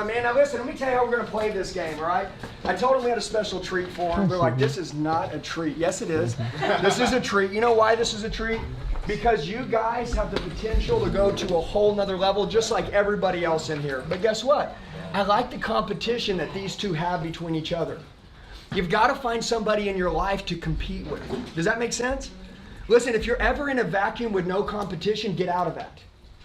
my man. Now listen, let me tell you how we're going to play this game, all right? I told him we had a special treat for him. We're like, this is not a treat. Yes, it is. This is a treat. You know why this is a treat? Because you guys have the potential to go to a whole nother level just like everybody else in here. But guess what? I like the competition that these two have between each other. You've got to find somebody in your life to compete with. Does that make sense? Listen, if you're ever in a vacuum with no competition, get out of that.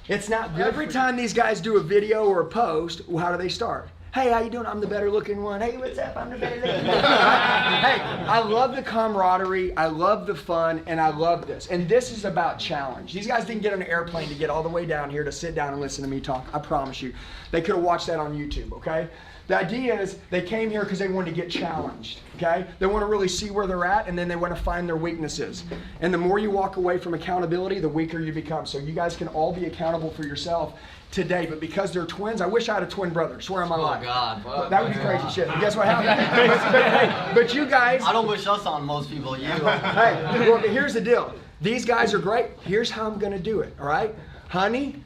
It's not good. Every time these guys do a video or a post, how do they start? Hey, how you doing? I'm the better looking one. Hey, what's up? I'm the better looking one. Hey, I love the camaraderie. I love the fun, and I love this. And this is about challenge. These guys didn't get on an airplane to get all the way down here to sit down and listen to me talk. I promise you. They could have watched that on YouTube, okay? The idea is they came here because they wanted to get challenged, okay? They want to really see where they're at, and then they want to find their weaknesses. And the more you walk away from accountability, the weaker you become. So you guys can all be accountable for yourself today. But because they're twins, I wish I had a twin brother. Swear on my life. Oh, God. Fuck. That would be crazy shit. And guess what happened? but you guys... I don't wish us on most people. You. Hey, well, here's the deal. These guys are great. Here's how I'm going to do it, all right? Honey,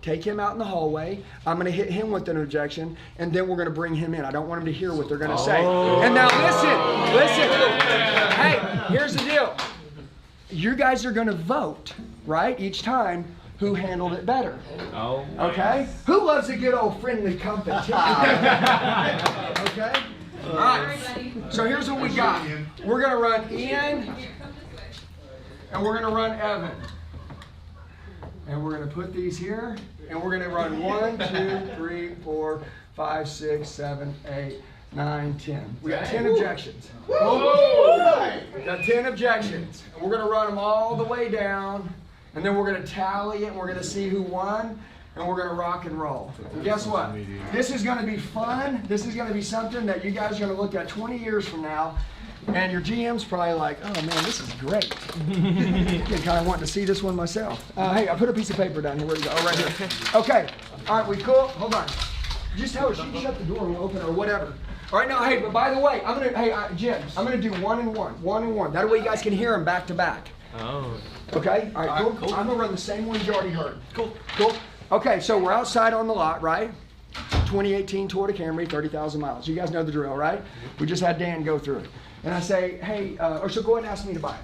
take him out in the hallway. I'm going to hit him with an objection, and then we're going to bring him in. I don't want him to hear what they're going to say. And now listen. Hey, here's the deal. You guys are going to vote, right, each time who handled it better. Oh. Okay? Who loves a good old friendly competition? Okay? All right. So here's what we got. We're going to run Ian, and we're going to run Evan. And we're going to put these here, and we're going to run 1, 2, 3, 4, 5, 6, 7, 8, 9, 10. We got 10 objections. We got 10 objections. And we're going to run them all the way down, and then we're going to tally it, and we're going to see who won, and we're going to rock and roll. And guess what? This is going to be fun. This is going to be something that you guys are going to look at 20 years from now. And your GM's probably like, oh man, this is great. I'm kind of wanting to see this one myself. Hey, I put a piece of paper down here. Where you go? Oh, right here. Okay. All right, we cool? Hold on. Just tell her she can shut the door and we'll open it or whatever. All right, now, hey, but by the way, Jim, I'm going to do 1 and 1. 1 and 1. That way you guys can hear them back to back. Oh. Okay? All right, cool. I'm going to run the same ones you already heard. Cool. Cool. Okay, so we're outside on the lot, right? 2018 Toyota Camry, 30,000 miles. You guys know the drill, right? We just had Dan go through it. And I say, hey, or so go ahead and ask me to buy it.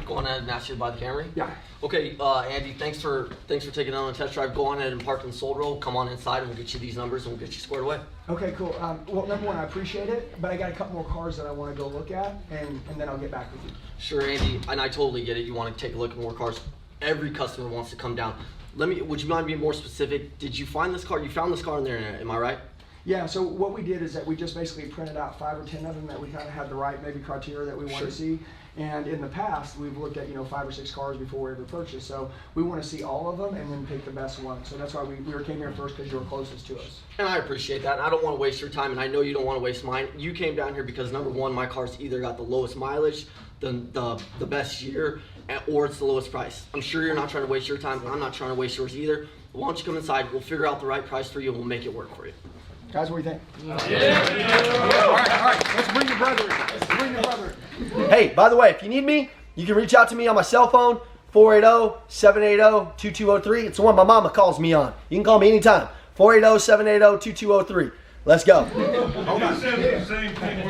Go on ahead and ask you to buy the Camry? Yeah. Okay, Andy, thanks for taking it on a test drive. Go on ahead and park in the sold row. Come on inside and we'll get you these numbers and we'll get you squared away. Okay, cool. Well, number one, I appreciate it, but I got a couple more cars that I want to go look at, and then I'll get back with you. Sure, Andy, and I totally get it. You want to take a look at more cars. Every customer wants to come down. Would you mind being more specific? Did you find this car? You found this car in there, am I right? Yeah, so what we did is that we just basically printed out 5 or 10 of them that we kind of had the right maybe criteria that we want to see. And in the past, we've looked at 5 or 6 cars before we ever purchased. So we want to see all of them and then pick the best one. So that's why we came here first, because you were closest to us. And I appreciate that. And I don't want to waste your time, and I know you don't want to waste mine. You came down here because number one, my car's either got the lowest mileage, the best year, or it's the lowest price. I'm sure you're not trying to waste your time. I'm not trying to waste yours either. Why don't you come inside? We'll figure out the right price for you, and we'll make it work for you. Guys, what do you think? Yeah. All right. Let's bring your brother in. Hey, by the way, if you need me, you can reach out to me on my cell phone, 480-780-2203. It's the one my mama calls me on. You can call me anytime, 480-780-2203. Let's go. Hold on. The same thing.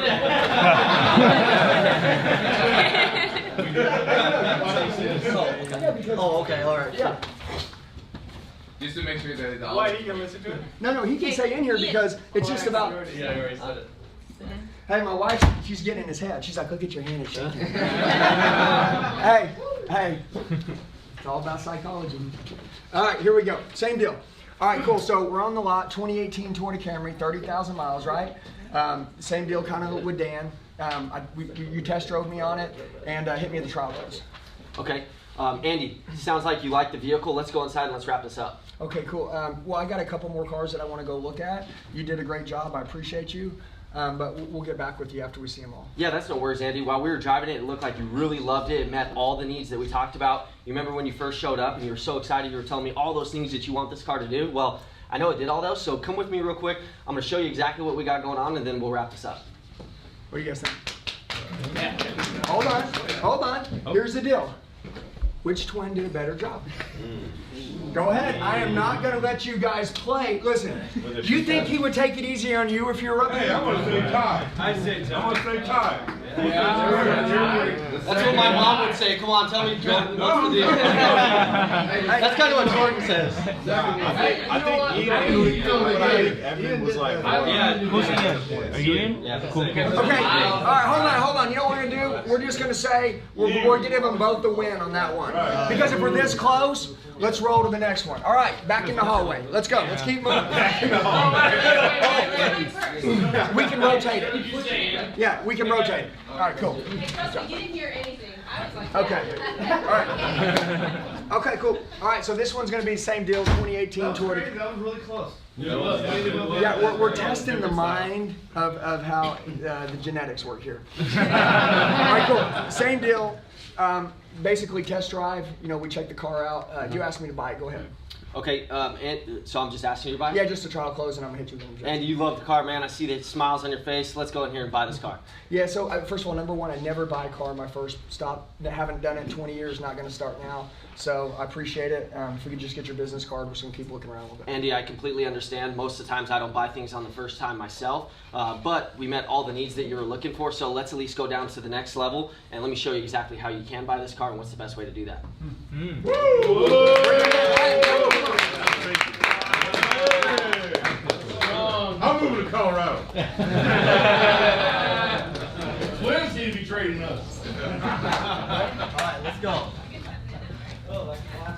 Oh, okay, all right. Yeah. Just to make sure that it's all. Why, he can listen to it? No, he can say in here because it's just about. Yeah, you already said it. Hey, my wife, she's getting in his head. She's like, look at your hand and shake it. Hey. It's all about psychology. All right, here we go. Same deal. All right, cool. So we're on the lot, 2018 Toyota Camry, 30,000 miles, right? Same deal kind of with Dan. You test drove me on it and hit me at the trial place. Okay. Andy, sounds like you like the vehicle. Let's go inside and let's wrap this up. Okay, cool. Well, I got a couple more cars that I want to go look at. You did a great job. I appreciate you. But we'll get back with you after we see them all. Yeah, that's no worries, Andy. While we were driving it, it looked like you really loved it. It met all the needs that we talked about. You remember when you first showed up and you were so excited, you were telling me all those things that you want this car to do? Well, I know it did all those, so come with me real quick. I'm going to show you exactly what we got going on, and then we'll wrap this up. What do you guys think? Hold on. Here's the deal. Which twin did a better job? Go ahead. I am not going to let you guys play. Listen, do you think he would take it easy on you if you were up Hey, here? I'm gonna say tie. I say I'm gonna say tie. That's what my mom would say. Come on, tell me, Jordan, what's the deal? That's kind of what Jordan says. I think Evan was like, Yeah, who's in? Are you in? Yeah. Cool. Okay, all right, hold on. You know what we're gonna do? We're just gonna say we're gonna give them both the win on that one. Because if we're this close, let's roll to the next one. All right, back in the hallway. Let's go. Let's keep moving. We can rotate it. Yeah, we can rotate it. All right, cool. Hey, trust me, you didn't hear anything. I was like, Okay. All right. Okay, cool. All right, so this one's gonna be the same deal. 2018 tour. that was really close. Yeah, we're testing the mind of how the genetics work here. All right, cool. Same deal. Basically, test drive. You know, we check the car out. You asked me to buy it. Go ahead. Okay, and so I'm just asking you to buy it? Yeah, just a trial close, and I'm gonna hit you with an objection. And you love the car, man. I see the smiles on your face. Let's go in here and buy this car. Yeah. So first of all, number one, I never buy a car my first stop. Haven't done it in 20 years. Not gonna start now. So I appreciate it. If we could just get your business card, we're just gonna keep looking around a little bit. Andy, I completely understand. Most of the times I don't buy things on the first time myself, but we met all the needs that you were looking for, so let's at least go down to the next level, and let me show you exactly how you can buy this car and what's the best way to do that. I'm moving to Colorado. Twins need to be trading us.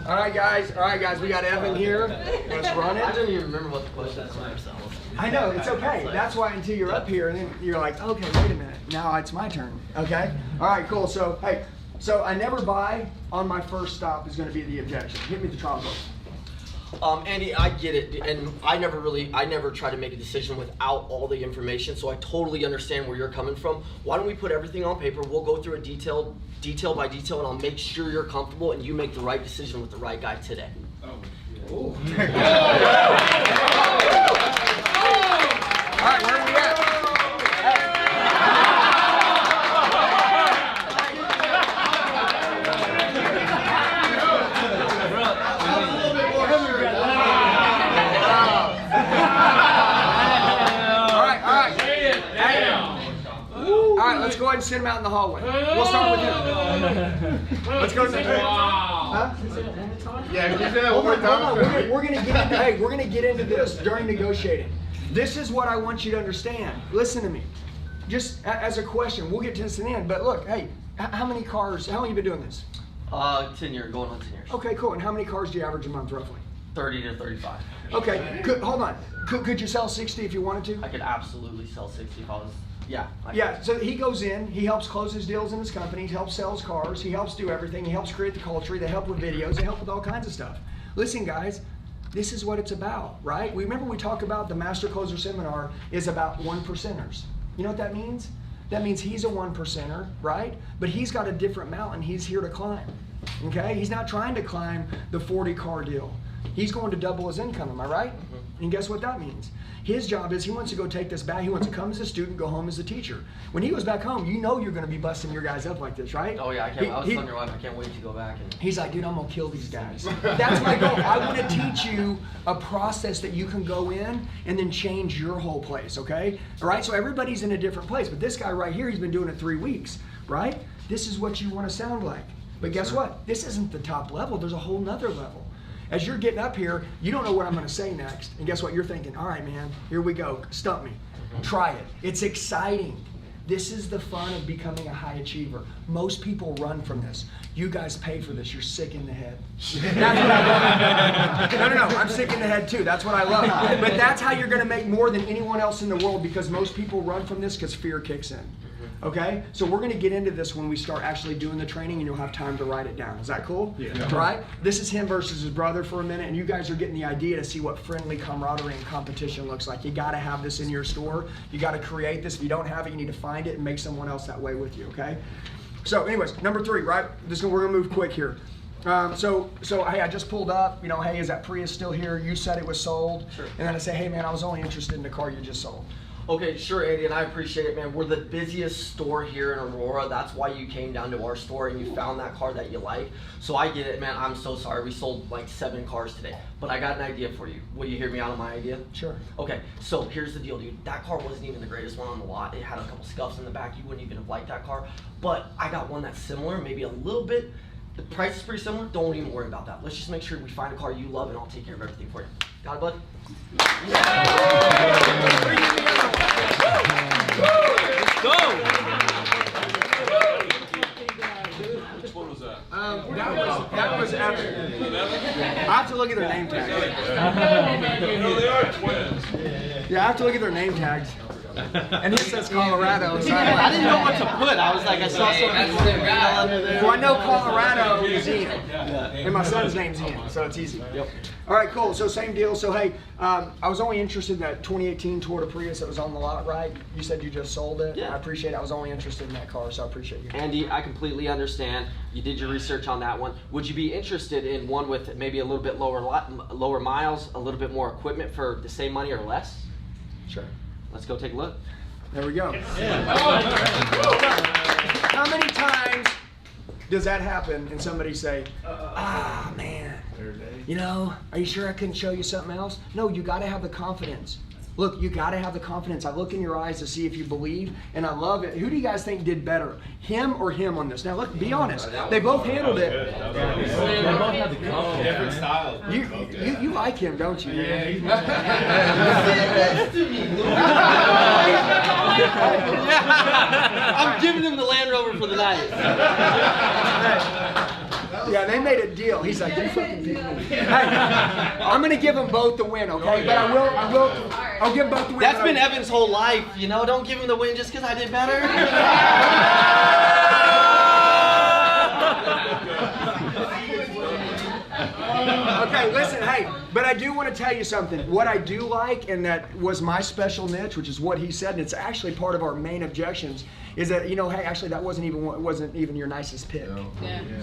All right, guys. We got Evan here. Let's run I it. don't even remember what the question is. I know, it's okay. That's why until you're up here and then you're like, okay, wait a minute. Now it's my turn. Okay? All right, cool. So, hey, so I never buy on my first stop is going to be the objection. Hit me with the trial vote. Andy, I get it, and I never try to make a decision without all the information, so I totally understand where you're coming from. Why don't we put everything on paper? We'll go through it detail by detail, and I'll make sure you're comfortable and you make the right decision with the right guy today. All right, where are we at? All right, let's go ahead and send him out in the hallway. We'll start with him. Let's go to the Huh? Yeah, can you say that Hold one on, more hold on. time? We're gonna get into this during negotiating. This is what I want you to understand. Listen to me. Just as a question, we'll get to this in the end. But look, hey, how many cars? How long have you been doing this? 10 years, going on 10 years. Okay, cool. And how many cars do you average a month, roughly? 30 to 35. Okay, hold on. Could you sell 60 if you wanted to? I could absolutely sell 60 if I was. Yeah. Yeah, so he goes in, he helps close his deals in his company, he helps sell his cars, he helps do everything, he helps create the culture, they help with videos, they help with all kinds of stuff. Listen guys, this is what it's about, right? Remember we talk about the Master Closer Seminar is about 1%ers. You know what that means? That means he's a 1%er, right? But he's got a different mountain he's here to climb, okay? He's not trying to climb the 40 car deal. He's going to double his income, am I right? And guess what that means? His job is he wants to go take this back. He wants to come as a student, go home as a teacher. When he goes back home, you know you're going to be busting your guys up like this, right? Oh yeah, I can't. I was telling your wife, I can't wait to go back and. He's like, dude, I'm going to kill these guys. That's my goal. I want to teach you a process that you can go in and then change your whole place, okay? All right, so everybody's in a different place. But this guy right here, he's been doing it 3 weeks, right? This is what you want to sound like. But guess what? This isn't the top level. There's a whole nother level. As you're getting up here, you don't know what I'm going to say next. And guess what? You're thinking, all right, man, here we go. Stump me. Try it. It's exciting. This is the fun of becoming a high achiever. Most people run from this. You guys pay for this. You're sick in the head. That's what I love. No. I'm sick in the head too. That's what I love. But that's how you're going to make more than anyone else in the world because most people run from this because fear kicks in. Okay? So we're going to get into this when we start actually doing the training and you'll have time to write it down. Is that cool? Yeah. All right? This is him versus his brother for a minute and you guys are getting the idea to see what friendly camaraderie and competition looks like. You got to have this in your store. You got to create this. If you don't have it, you need to find it and make someone else that way with you, okay? So anyways, number 3, right? We're going to move quick here. So hey, I just pulled up, you know, hey, is that Prius still here? You said it was sold. Sure. And then I say, hey man, I was only interested in the car you just sold. Okay, sure, Andy, and I appreciate it, man. We're the busiest store here in Aurora. That's why you came down to our store and you found that car that you like. So I get it, man. I'm so sorry. We sold like 7 cars today. But I got an idea for you. Will you hear me out on my idea? Sure. Okay, so here's the deal, dude. That car wasn't even the greatest one on the lot. It had a couple scuffs in the back. You wouldn't even have liked that car. But I got one that's similar, maybe a little bit. The price is pretty similar. Don't even worry about that. Let's just make sure we find a car you love and I'll take care of everything for you. Got it, bud? Which one was that? That was Evan. I have to look at their name tags. No, they are twins. Yeah, I have to look at their name tags. And he says Colorado. So I didn't know what to put. I was like, I saw something. Well, I know Colorado is Ian. And my son's name's Ian, so it's easy. Yep. All right, cool. So same deal. So hey, I was only interested in that 2018 Toyota Prius that was on the lot, right? You said you just sold it. Yeah. I appreciate it. I was only interested in that car, so I appreciate you. Andy, I completely understand. You did your research on that one. Would you be interested in one with maybe a little bit lower miles, a little bit more equipment for the same money or less? Sure. Let's go take a look. There we go. How many times does that happen and somebody say, man, you know, are you sure I couldn't show you something else? No, you got to have the confidence. Look, you got to have the confidence. I look in your eyes to see if you believe, and I love it. Who do you guys think did better, him or him on this? Now, look, be honest. They both handled it. They both have the confidence. Different styles. You like him, don't you? I'm giving him the Land Rover for the night. Yeah, they made a deal. He's like, you fucking pick me. Hey, I'm gonna give them both the win, okay? But I'll give both the win. That's been Evan's whole life, you know? Don't give him the win just because I did better. Okay, listen, hey, but I do want to tell you something. What I do like, and that was my special niche, which is what he said, and it's actually part of our main objections, is that, you know, hey, actually that wasn't even your nicest pick.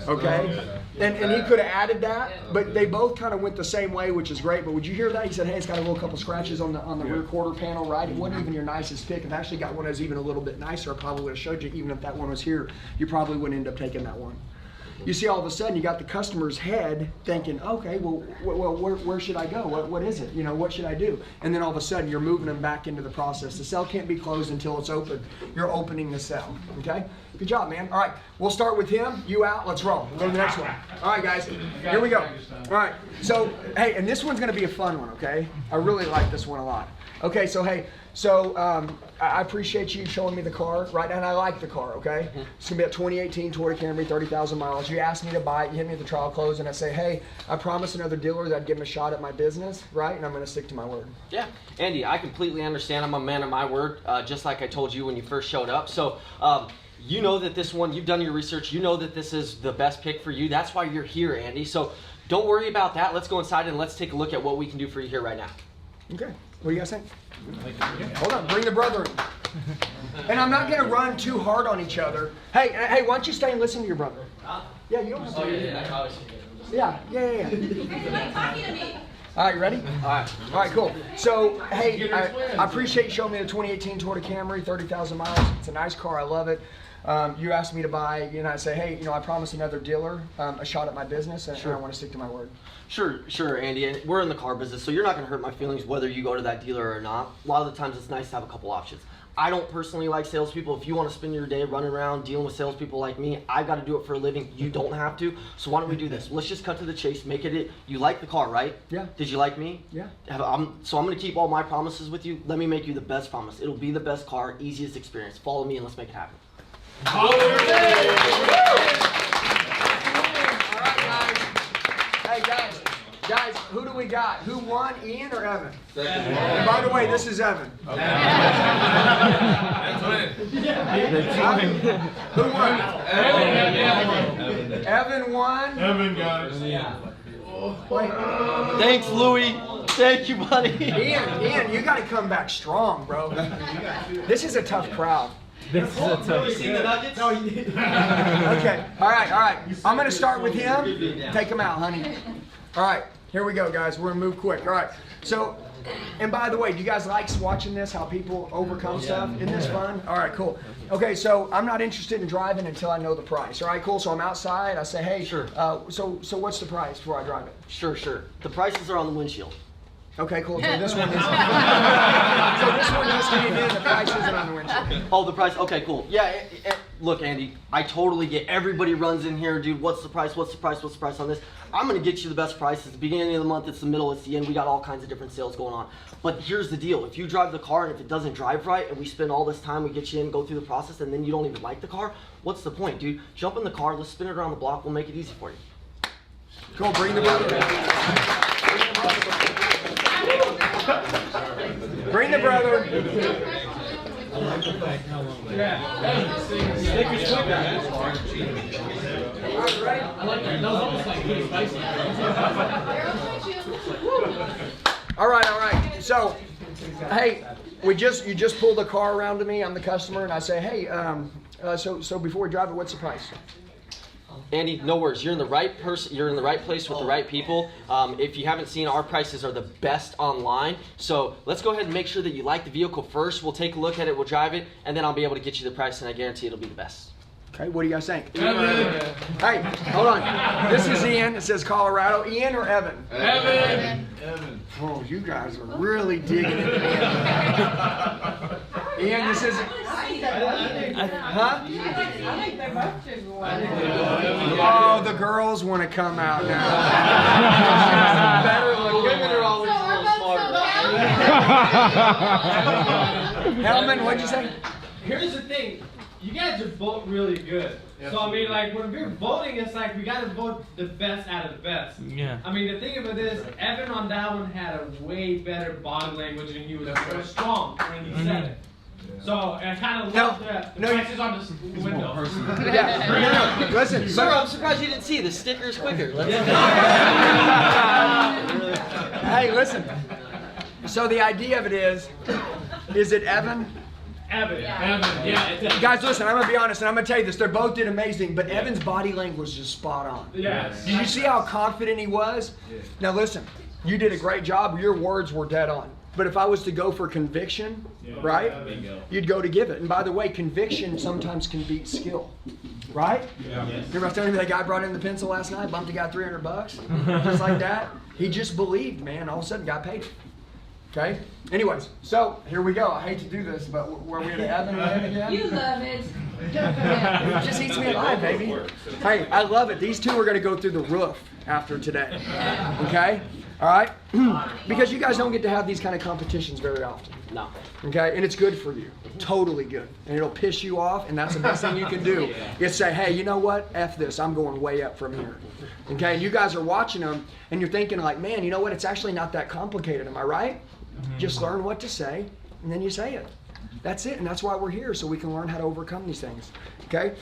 Okay? And he could have added that, but they both kind of went the same way, which is great. But would you hear that? He said, hey, it's got a little couple scratches on the rear quarter panel, right? It wasn't even your nicest pick. I've actually got one that's even a little bit nicer. I probably would have showed you, even if that one was here, you probably wouldn't end up taking that one. You see, all of a sudden, you got the customer's head thinking, okay, well, where should I go? What is it? You know, what should I do? And then all of a sudden, you're moving them back into the process. The cell can't be closed until it's open. You're opening the cell, okay? Good job, man. All right, we'll start with him. You out. Let's roll. We'll go to the next one. All right, guys. Here we go. All right. So, hey, and this one's going to be a fun one, okay? I really like this one a lot. Okay, so, hey, I appreciate you showing me the car, right? And I like the car, okay? It's gonna be a 2018 Toyota Camry, 30,000 miles. You asked me to buy it, you hit me at the trial close, and I say, hey, I promised another dealer that I'd give him a shot at my business, right? And I'm gonna stick to my word. Yeah, Andy, I completely understand. I'm a man of my word, just like I told you when you first showed up. So, you know that this one, you've done your research, you know that this is the best pick for you. That's why you're here, Andy. So, don't worry about that. Let's go inside and let's take a look at what we can do for you here right now. Okay, what do you guys think? Hold on, bring the brother in. And I'm not gonna run too hard on each other. Hey, why don't you stay and listen to your brother? Yeah, you don't have to. Yeah. You're not talking to me. All right, you ready? All right, cool. So, hey, I appreciate you showing me the 2018 Toyota Camry, 30,000 miles. It's a nice car, I love it. You asked me to buy, you know, I say, hey, you know, I promised another dealer a shot at my business, and I want to stick to my word. Sure, Andy. And we're in the car business, so you're not going to hurt my feelings whether you go to that dealer or not. A lot of the times it's nice to have a couple options. I don't personally like salespeople. If you want to spend your day running around dealing with salespeople like me, I've got to do it for a living. You don't have to. So why don't we do this? Let's just cut to the chase. Make it. You like the car, right? Yeah. Did you like me? Yeah. So I'm going to keep all my promises with you. Let me make you the best promise. It'll be the best car, easiest experience. Follow me and let's make it happen. All right, guys. Hey, guys, who do we got? Who won, Ian or Evan? And by the way, this is Evan. Who won? Evan won. Evan got it. Wait. Thanks, Louie. Thank you, buddy. Ian, you got to come back strong, bro. This is a tough crowd. This is a tough. You seen the Nuggets? No, you didn't. Okay, all right. I'm going to start with him. Take him out, honey. All right, here we go, guys. We're going to move quick. All right, so And by the way, do you guys like watching this, how people overcome stuff? Isn't this fun? All right, cool. Okay, so I'm not interested in driving until I know the price. All right, cool. So I'm outside. I say, hey, Sure. So what's the price before I drive it? Sure. The prices are on the windshield. Okay, cool. So this one is. So this one just came in. The price isn't on the windshield. Oh, the price. Okay, cool. Yeah. Look, Andy, I totally get. Everybody runs in here, dude. What's the price? What's the price? What's the price on this? I'm gonna get you the best price. It's the beginning of the month. It's the middle. It's the end. We got all kinds of different sales going on. But here's the deal: if you drive the car and if it doesn't drive right, and we spend all this time, we get you in, go through the process, and then you don't even like the car, what's the point, dude? Jump in the car. Let's spin it around the block. We'll make it easy for you. Cool. Bring the brother in. Bring the brother. All right. So, hey, you just pulled the car around to me. I'm the customer, and I say, hey, so before we drive it, what's the price? Andy, no worries. You're in the right person. You're in the right place with the right people. If you haven't seen, our prices are the best online. So let's go ahead and make sure that you like the vehicle first. We'll take a look at it. We'll drive it, and then I'll be able to get you the price, and I guarantee it'll be the best. Okay, what do you guys think? Hey, hold on. This is Ian. It says Colorado. Ian or Evan? Evan. Oh, you guys are really digging it. Ian, this is. Huh? Oh, the girls want to come out now. Better look. Women are always a little smarter. Hellman, what'd you say? Here's the thing, you guys just vote really good. So I mean, like when we're voting, it's like we gotta vote the best out of the best. Yeah. I mean, the thing about this, Evan on that one had a way better body language and he was strong when he said it. So I kind of love that. The prices on the window. Yeah. No. Listen, Sir, I'm surprised you didn't see the sticker's quicker. Hey, listen. So the idea of it is it Evan? Evan. Yeah. Guys, listen, I'm going to be honest, and I'm going to tell you this. They both did amazing, but Evan's body language was just spot on. Yes. Did you see how confident he was? Now, listen, you did a great job. Your words were dead on. But if I was to go for conviction, right, you'd go to give it. And by the way, conviction sometimes can beat skill, right? Yeah. Remember I was telling you that guy brought in the pencil last night, bumped the guy $300, just like that? He just believed, man. All of a sudden, got paid. Okay? Anyways, so here we go. I hate to do this, but where we at Evan again? You love it. It just eats me alive, baby. Hey, I love it. These two are going to go through the roof after today. Okay? All right? Because you guys don't get to have these kind of competitions very often. No. Okay? And it's good for you. Totally good. And it'll piss you off, and that's the best thing you can do. Is say, hey, you know what? F this. I'm going way up from here. Okay? And you guys are watching them, and you're thinking like, man, you know what? It's actually not that complicated. Am I right? Just learn what to say, and then you say it. That's it, and that's why we're here, so we can learn how to overcome these things. Okay?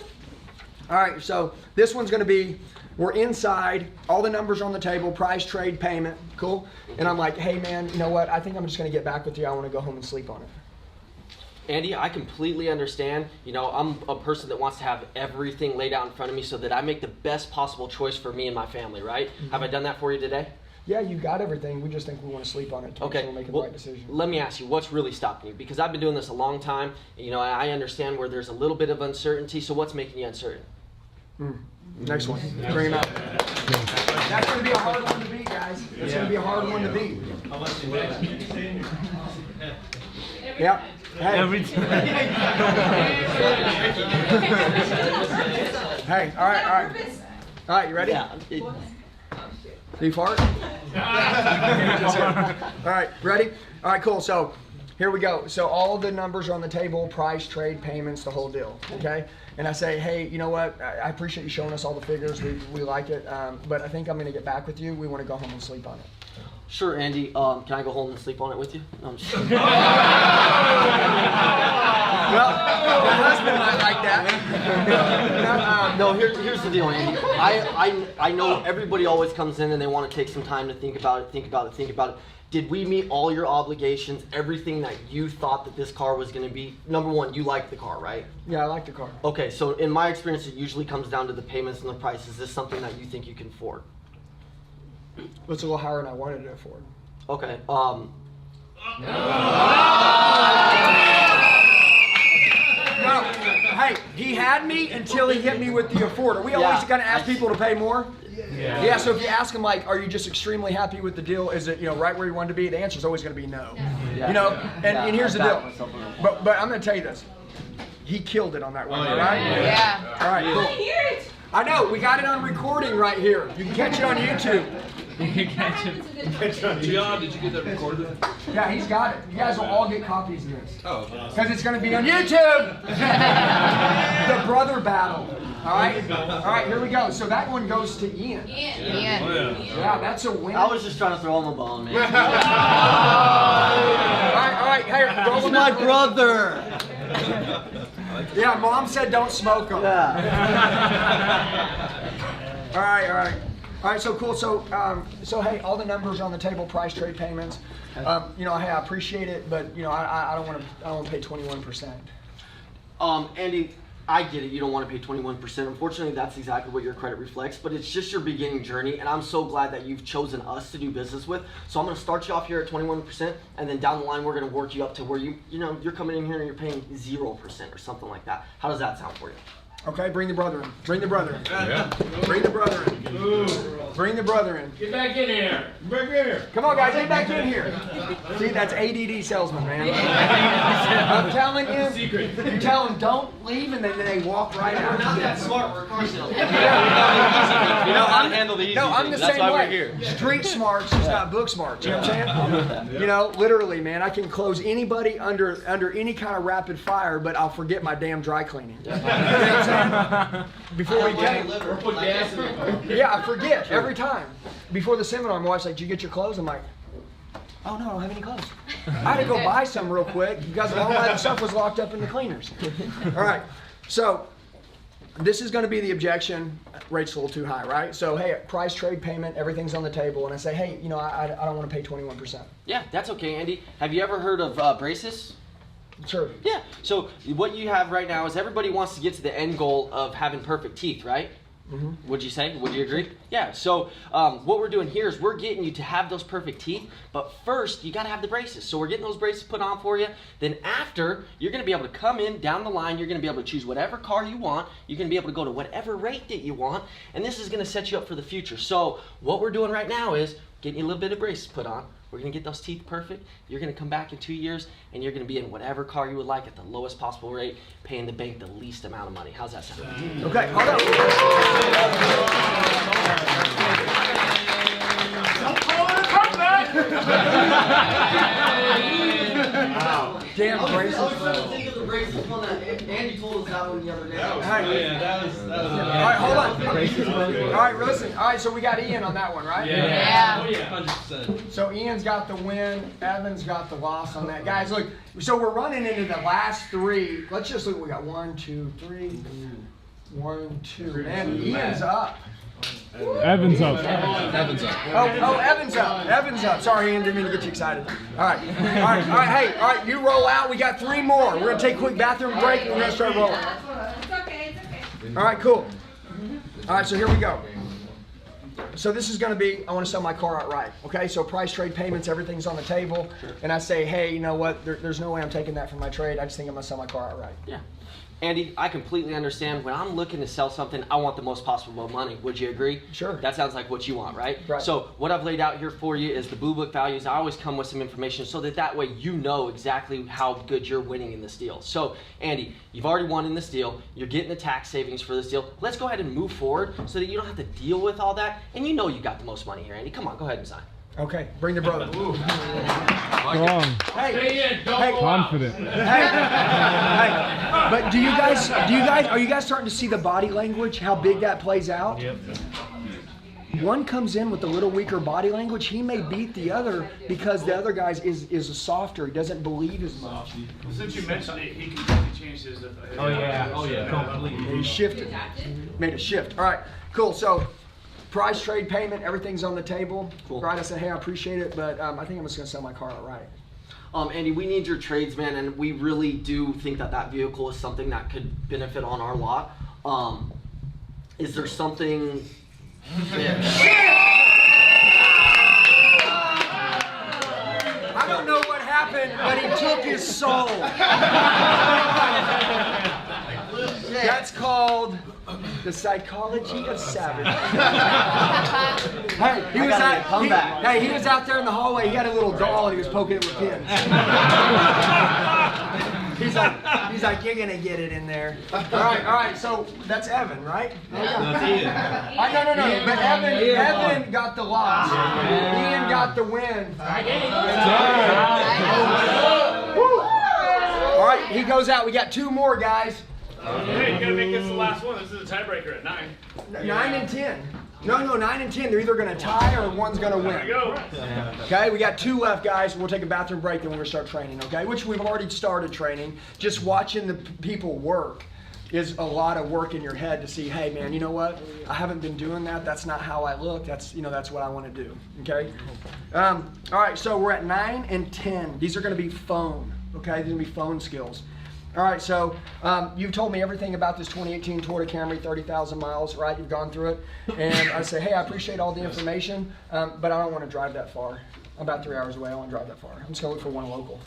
All right, so this one's going to be, we're inside, all the numbers on the table, price, trade, payment, cool? And I'm like, hey, man, you know what? I think I'm just going to get back with you. I want to go home and sleep on it. Andy, I completely understand. You know, I'm a person that wants to have everything laid out in front of me so that I make the best possible choice for me and my family, right? Mm-hmm. Have I done that for you today? Yeah, you got everything. We just think we want to sleep on it to make sure we're making the right decision. Let me ask you, what's really stopping you? Because I've been doing this a long time. You know, I understand where there's a little bit of uncertainty. So what's making you uncertain? Next one. Bring him out. That's going to be a hard one to beat, guys. It's going to be a hard one to beat. Yeah. Hey. Every time. Hey, all right. All right, you ready? Yeah. Do you fart? All right, ready? All right, cool. So here we go. So all the numbers are on the table, price, trade, payments, the whole deal, okay? And I say, hey, you know what? I appreciate you showing us all the figures. We like it, but I think I'm going to get back with you. We want to go home and sleep on it. Sure, Andy. Can I go home and sleep on it with you? No, I'm just kidding. Well, my husband might like that. No, here's the deal, Andy. I know everybody always comes in and they want to take some time to think about it. Did we meet all your obligations, everything that you thought that this car was going to be? Number one, you like the car, right? Yeah, I like the car. Okay, so in my experience, it usually comes down to the payments and the price. Is this something that you think you can afford? It's a little higher than I wanted to afford. Okay. No. Hey, he had me until he hit me with the afforder. We always gonna ask people to pay more. Yeah. So if you ask them like, are you just extremely happy with the deal? Is it right where you wanted to be? The answer is always gonna be no. And here's the deal. But I'm gonna tell you this. He killed it on that one, right? Yeah. All right, cool. I hear it. I know, we got it on recording right here. You can catch it on YouTube. You can catch it. John, did you get that recorded? Yeah, he's got it. You guys will all get copies of this. Oh. Because it's going to be on YouTube. The brother battle. All right, here we go. So that one goes to Ian. Yeah, that's a win. I was just trying to throw him a bone, man. All right, hey, roll him My out. brother. Yeah, Mom said don't smoke them. All right. All right, so cool. So hey, all the numbers on the table, price, trade payments. Hey, I appreciate it, but I don't want to pay 21%. Andy, I get it. You don't want to pay 21%. Unfortunately, that's exactly what your credit reflects. But it's just your beginning journey, and I'm so glad that you've chosen us to do business with. So I'm going to start you off here at 21%, and then down the line we're going to work you up to where you're coming in here and you're paying 0% or something like that. How does that sound for you? Okay, bring the brother in. Bring the brother in. Yeah. Bring the brother in. Bring the brother in. Get back in here. Back here. Come on, guys, get back in here. See, that's ADD salesman, man. I'm telling you, you tell them don't leave, and then they walk right out. We're not that smart. We're car salesmen. We know how to handle the easy No, I'm the things. That's same why way. we're here. Street smarts, just not book smarts. You know what I'm saying? Literally, man, I can close anybody under any kind of rapid fire, but I'll forget my damn dry cleaning. You know what I'm saying? Before we came. Or put gas in it. Yeah, I forget every time. Before the seminar, my wife's like, "Did you get your clothes?" I'm like, "Oh no, I don't have any clothes." I had to go buy some real quick because all my stuff was locked up in the cleaners. All right, so this is going to be the objection. Rate's a little too high, right? So hey, price, trade, payment, everything's on the table, and I say, hey, I don't want to pay 21%. Yeah, that's okay, Andy. Have you ever heard of braces? Sure. Yeah. So what you have right now is everybody wants to get to the end goal of having perfect teeth, right? Mm-hmm. Would you say? Would you agree? Yeah. So what we're doing here is we're getting you to have those perfect teeth, but first you got to have the braces. So we're getting those braces put on for you. Then after, you're going to be able to come in down the line. You're going to be able to choose whatever car you want. You're going to be able to go to whatever rate that you want, and this is going to set you up for the future. So what we're doing right now is getting you a little bit of braces put on. We're going to get those teeth perfect. You're going to come back in 2 years, and you're going to be in whatever car you would like at the lowest possible rate, paying the bank the least amount of money. How's that sound? Okay, hold on. Damn braces. I was trying to think of the braces one that Andy told us that one the other day. All right, hold on. All right, listen. All right, so we got Ian on that one, right? Yeah. Oh yeah, 100%. So Ian's got the win. Evan's got the loss on that. Guys, look. So we're running into the last three. Let's just look. We got 1, 2, 3. 1, 2. Man, Ian's up. Evans up. Evans up. Oh, Evan's up. Evan's up. Sorry, Ian, didn't mean to get you excited. All right. Hey, all right, you roll out. We got 3 more. We're going to take a quick bathroom break, and we're going to start rolling. It's okay, it's okay. All right, cool. All right, so here we go. So this is going to be, I want to sell my car outright. Okay, so price, trade, payments, everything's on the table. And I say, hey, you know what? There's no way I'm taking that from my trade. I just think I'm going to sell my car outright. Yeah. Andy, I completely understand. When I'm looking to sell something, I want the most possible money. Would you agree? Sure. That sounds like what you want, right? Right. So what I've laid out here for you is the Blue Book values. I always come with some information so that way you know exactly how good you're winning in this deal. So, Andy, you've already won in this deal. You're getting the tax savings for this deal. Let's go ahead and move forward so that you don't have to deal with all that. And you know you got the most money here, Andy. Come on, go ahead and sign. Okay, bring the brother. Strong. Hey, Stay in, don't Hey, go out. Confident. hey, but are you guys starting to see the body language, how big that plays out? Yep. One comes in with a little weaker body language, he may beat the other because the other guy's is softer, he doesn't believe as much. Since you mentioned it, he completely changed his. Oh yeah, completely. He shifted, made a shift. All right, cool, so price, trade, payment, everything's on the table. Cool. Right, I said, hey, I appreciate it, but I think I'm just gonna sell my car outright. Andy, we need your trades, man, and we really do think that vehicle is something that could benefit on our lot. Is there something? I don't know what happened. happened, but he took his soul. That's called the psychology of savage. Hey, he was out there in the hallway. He had a little doll and he was poking it with pins. He's like, you're gonna get it in there. All right. So that's Evan, right? No, it's Ian. No. But Evan got the loss. Ian got the win. All right, he goes out. We got 2 more, guys. Hey, you gotta make this the last one. This is a tiebreaker at 9. 9 and 10. No, 9 and 10. They're either gonna tie or one's gonna There we win. go. Okay, we got 2 left, guys. We'll take a bathroom break, then we're gonna start training. Okay, which we've already started training. Just watching the people work is a lot of work in your head to see, hey man, you know what? I haven't been doing that. That's not how I look. That's what I want to do. Okay. All right, so we're at 9 and 10. These are gonna be phone. Okay, these are gonna be phone skills. All right, so you've told me everything about this 2018 Toyota Camry, 30,000 miles, right? You've gone through it. And I say, hey, I appreciate all the information, but I don't want to drive that far. I'm about 3 hours away. I don't want to drive that far. I'm just going to look for one local.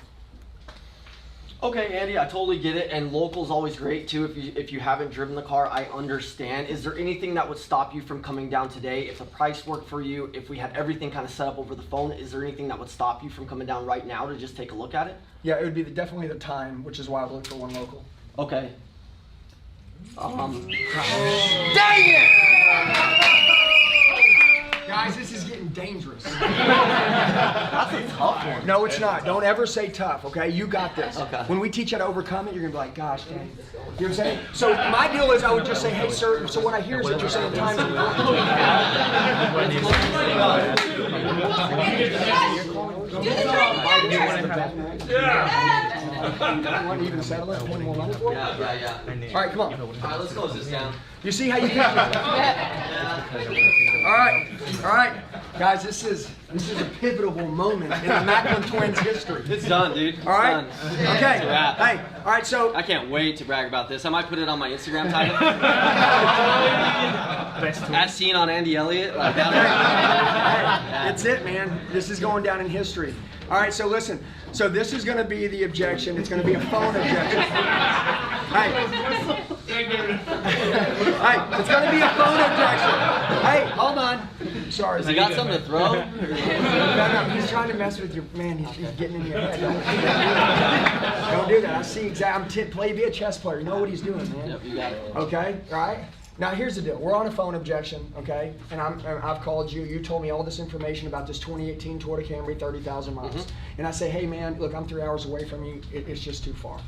Okay, Andy, I totally get it, and local's always great too. If you haven't driven the car, I understand. Is there anything that would stop you from coming down today? If the price worked for you, if we had everything kind of set up over the phone, is there anything that would stop you from coming down right now to just take a look at it? Yeah, it would be definitely the time, which is why I would look for one local. Okay. Dang it! Guys, this is getting dangerous. That's a tough one. No, it's not. Don't ever say tough, okay? You got this. Okay. When we teach you how to overcome it, you're going to be like, gosh, dang. You know what I'm saying? So my deal is I would just say, hey, sir, so what I hear is that you're saying time's important. You want to even settle it? Want more money for it? Yeah. All right, come on. All right, let's close this down. You see how you can? All right, guys. This is a pivotal moment in the Macklin twins' history. It's done, dude. All right. It's Okay. done. It's a wrap. Hey. All right. So. I can't wait to brag about this. I might put it on my Instagram title. As seen on Andy Elliott. Like that. That's it, man. This is going down in history. All right, so listen. So this is going to be the objection. It's going to be a phone objection. Hey, it's going to be a phone objection. Hey, hold on. Sorry. You got something to throw? No, he's trying to mess with your man. He's getting in your head. Don't do that. I see exactly. Be a chess player. You know what he's doing, man. Yep, you got it. Okay, all right. Now here's the deal. We're on a phone objection, okay? And I've called you. You told me all this information about this 2018 Toyota Camry, 30,000 miles. And I say, hey man, look, I'm 3 hours away from you. It's just too far.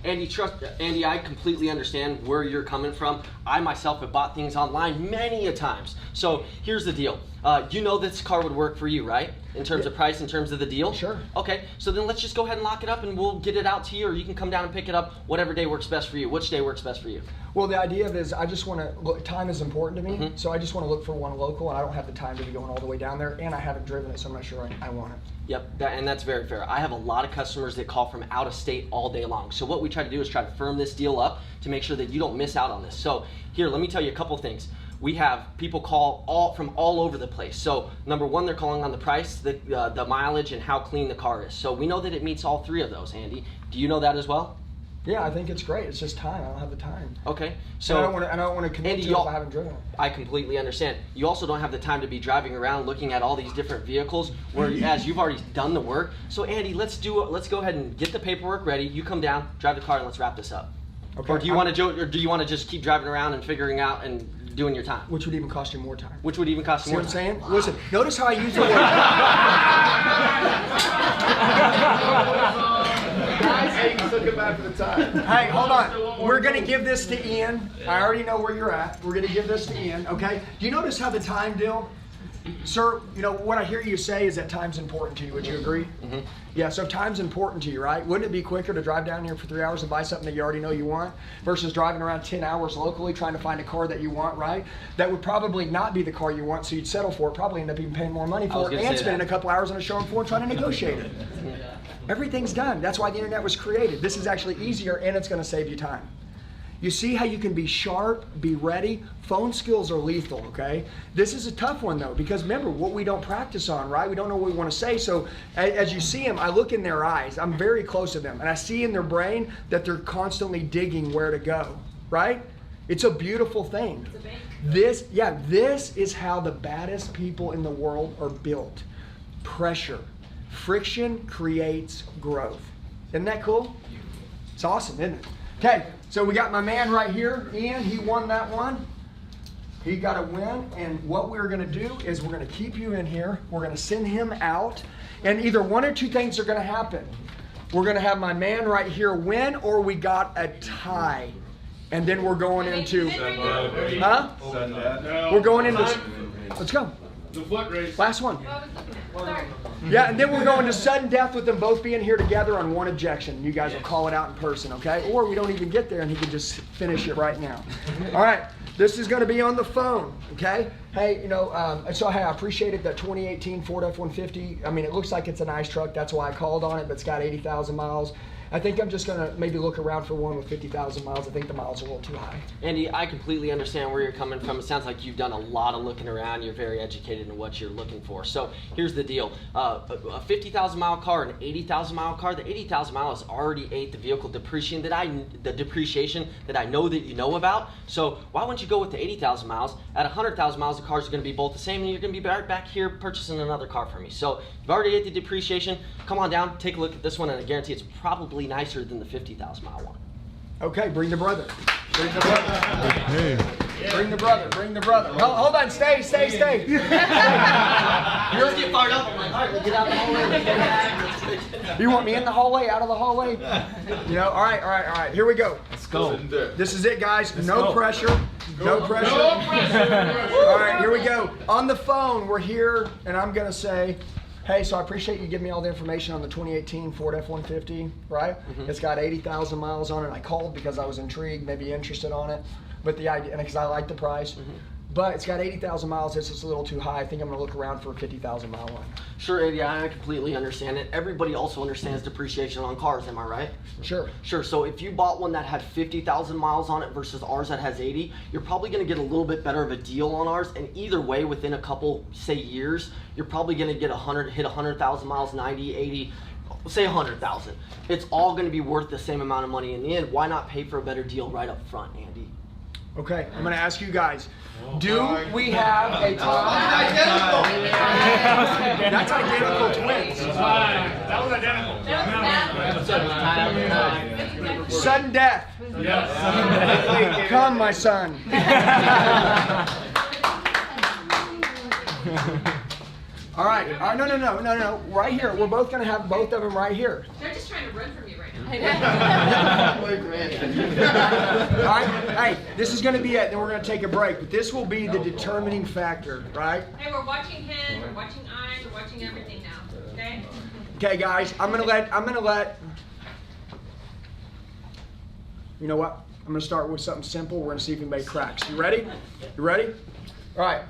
Andy, I completely understand where you're coming from. I myself have bought things online many a times. So here's the deal. You know this car would work for you, right? In terms of price, in terms of the deal? Sure. Okay, so then let's just go ahead and lock it up and we'll get it out to you, or you can come down and pick it up whatever day works best for you. Which day works best for you? Well, the idea of it is I just want to look, time is important to me, so I just want to look for one local, and I don't have the time to be going all the way down there, and I haven't driven it, so I'm not sure I want it. Yep, and that's very fair. I have a lot of customers that call from out of state all day long. So what we try to do is try to firm this deal up to make sure that you don't miss out on this. So here, let me tell you a couple things. We have people call from all over the place. So number one, they're calling on the price, the mileage, and how clean the car is. So we know that it meets all 3 of those, Andy. Do you know that as well? Yeah, I think it's great. It's just time. I don't have the time. Okay, So I don't want to commit Andy, to it if I haven't driven it. I completely understand. You also don't have the time to be driving around looking at all these different vehicles, whereas you've already done the work. So Andy, let's go ahead and get the paperwork ready. You come down, drive the car, and let's wrap this up. Okay. Or do you want to just keep driving around and figuring out and doing your time? Which would even cost you more time. Which would even cost you See more what I'm time. saying? Listen, notice how I use the word. Hey, you can still come back for the time. Hey, hold on. We're going to give this to Ian. I already know where you're at. We're going to give this to Ian, okay? Do you notice how the time deal? Sir, you know, what I hear you say is that time's important to you. Would you agree? Yeah, so time's important to you, right? Wouldn't it be quicker to drive down here for 3 hours and buy something that you already know you want versus driving around 10 hours locally trying to find a car that you want, right? That would probably not be the car you want, so you'd settle for it, probably end up even paying more money for it and spending a couple hours on a showroom floor trying to negotiate it. Everything's done. That's why the internet was created. This is actually easier and it's going to save you time. You see how you can be sharp, be ready? Phone skills are lethal, okay? This is a tough one though, because remember what we don't practice on, right? We don't know what we want to say. So as you see them, I look in their eyes. I'm very close to them, and I see in their brain that they're constantly digging where to go, right? It's a beautiful thing. This is how the baddest people in the world are built. Pressure. Friction creates growth. Isn't that cool? It's awesome, isn't it? Okay, so we got my man right here, Ian. He won that one. He got a win, and what we're going to do is we're going to keep you in here. We're going to send him out, and either one or two things are going to happen. We're going to have my man right here win, or we got a tie. And then we're going into, huh? We're going into, let's go. The foot race. Last one. Sorry. Yeah, and then we're going to sudden death with them both being here together on one objection. You guys will call it out in person, okay? Or we don't even get there and he can just finish it right now. All right, this is going to be on the phone, okay? Hey, I appreciated that 2018 Ford F-150. I mean, it looks like it's a nice truck. That's why I called on it, but it's got 80,000 miles. I think I'm just going to maybe look around for one with 50,000 miles. I think the miles are a little too high. Andy, I completely understand where you're coming from. It sounds like you've done a lot of looking around. You're very educated in what you're looking for. So here's the deal. A 50,000 mile car and an 80,000 mile car, the 80,000 miles already ate the vehicle depreciation that I know that you know about. So why wouldn't you go with the 80,000 miles? At 100,000 miles, the cars are going to be both the same, and you're going to be right back here purchasing another car from me. So you've already ate the depreciation. Come on down, take a look at this one, and I guarantee it's probably nicer than the 50,000 mile one. Okay, bring the brother. Bring the brother. Hey. Bring the brother. Bring the brother. Hold on, stay. You just get fired up. I'm like, all right, we'll get out the hallway. Let's go back. You want me in the hallway, out of the hallway? All right. Here we go. Let's go. This is it, guys. Let's no go. pressure. No pressure. No pressure. All right, here we go. On the phone, we're here, and I'm going to say, hey, so I appreciate you giving me all the information on the 2018 Ford F-150, right? It's got 80,000 miles on it. I called because I was intrigued, maybe interested on it, but the idea, and because I like the price. But it's got 80,000 miles. It's just a little too high. I think I'm going to look around for a 50,000 mile one. Sure, Eddie, I completely understand it. Everybody also understands depreciation on cars, am I right? Sure. Sure, so if you bought one that had 50,000 miles on it versus ours that has 80, you're probably going to get a little bit better of a deal on ours, and either way, within a couple, say, years, you're probably going to get hit 100,000 miles, 90, 80, say 100,000. It's all going to be worth the same amount of money in the end. Why not pay for a better deal right up front, Andy? Okay, I'm going to ask you guys, do we have a time? That's identical twins. That was identical. Sudden death. Yes. Come, my son. All right. No. Right here. We're both going to have both of them right here. They're just trying to run from you right now. All right. Hey, this is going to be it. Then we're going to take a break. But this will be the determining factor, right? Hey, we're watching him, we're watching eyes, we're watching everything now. Okay? Okay, guys. I'm gonna let. You know what? I'm gonna start with something simple. We're gonna see if we make cracks. You ready? You ready? All right.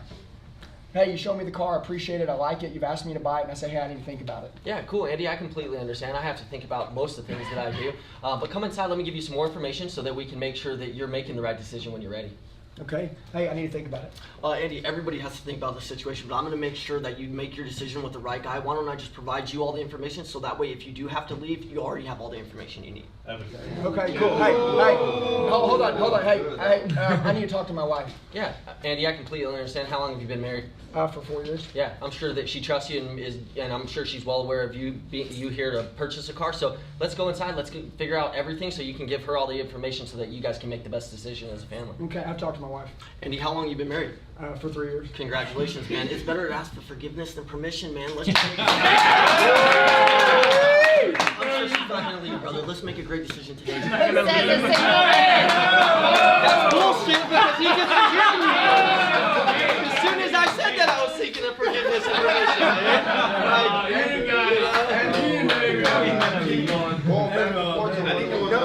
Hey, you showed me the car. I appreciate it. I like it. You've asked me to buy it, and I say, hey, I need to think about it. Yeah, cool, Andy. I completely understand. I have to think about most of the things that I do. But come inside. Let me give you some more information so that we can make sure that you're making the right decision when you're ready. Okay. Hey, I need to think about it. Andy, everybody has to think about the situation, but I'm going to make sure that you make your decision with the right guy. Why don't I just provide you all the information so that way if you do have to leave, you already have all the information you need. Okay, cool. Hey, hold on. Hey, I need to talk to my wife. Yeah, Andy, I completely understand. How long have you been married? For 4 years. Yeah, I'm sure that she trusts you and I'm sure she's well aware of you here to purchase a car. So let's go inside. Let's figure out everything so you can give her all the information so that you guys can make the best decision as a family. Okay, I've talked to my wife. Andy, how long have you been married? For 3 years. Congratulations, man. It's better to ask for forgiveness than permission, man. Let's just I'm sure she's not gonna leave, brother. Let's make a great decision today. Says the same way. That's bullshit because he just forgiven me. As soon as I said that, I was seeking a forgiveness and permission, man.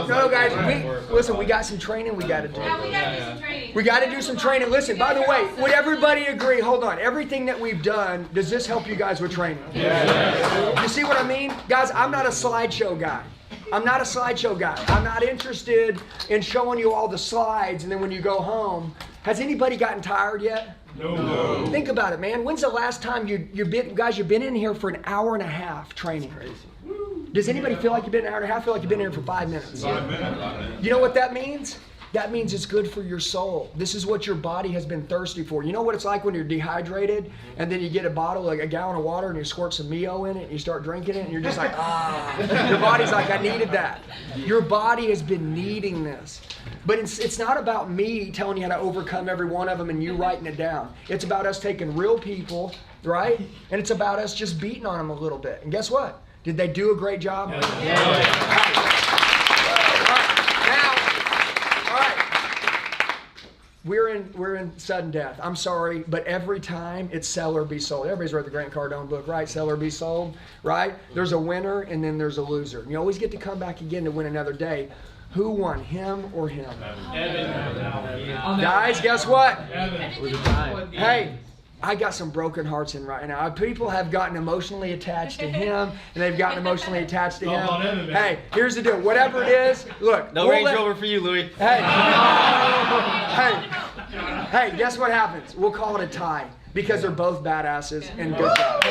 No, guys. Listen, we got some training we got to do. Yeah, we gotta do some training. We got to do some training. Listen, by the way, would everybody agree? Hold on. Everything that we've done, does this help you guys with training? Yeah. You see what I mean? Guys, I'm not a slideshow guy. I'm not a slideshow guy. I'm not interested in showing you all the slides and then when you go home. Has anybody gotten tired yet? No. Think about it, man. When's the last time you've been in here for an hour and a half training? Does anybody feel like you've been an hour and a half? Feel like you've been here for 5 minutes? You know what that means? That means it's good for your soul. This is what your body has been thirsty for. You know what it's like when you're dehydrated and then you get a bottle, like a gallon of water, and you squirt some Mio in it and you start drinking it and you're just like, ah. Your body's like, I needed that. Your body has been needing this. But it's not about me telling you how to overcome every one of them and you writing it down. It's about us taking real people, right? And it's about us just beating on them a little bit. And guess what? Did they do a great job? Yeah. We're in sudden death. I'm sorry, but every time it's sell or be sold. Everybody's read the Grant Cardone book, right? Sell or be sold, right? There's a winner and then there's a loser. You always get to come back again to win another day. Who won, him or him? Evan. Guys, guess what? Evan. Hey, I got some broken hearts in right now. People have gotten emotionally attached to him, and they've gotten emotionally attached to him. Hey, here's the deal. Whatever it is, look. No Range Rover for you, Louis. Hey, hey, guess what happens? We'll call it a tie because they're both badasses and good job.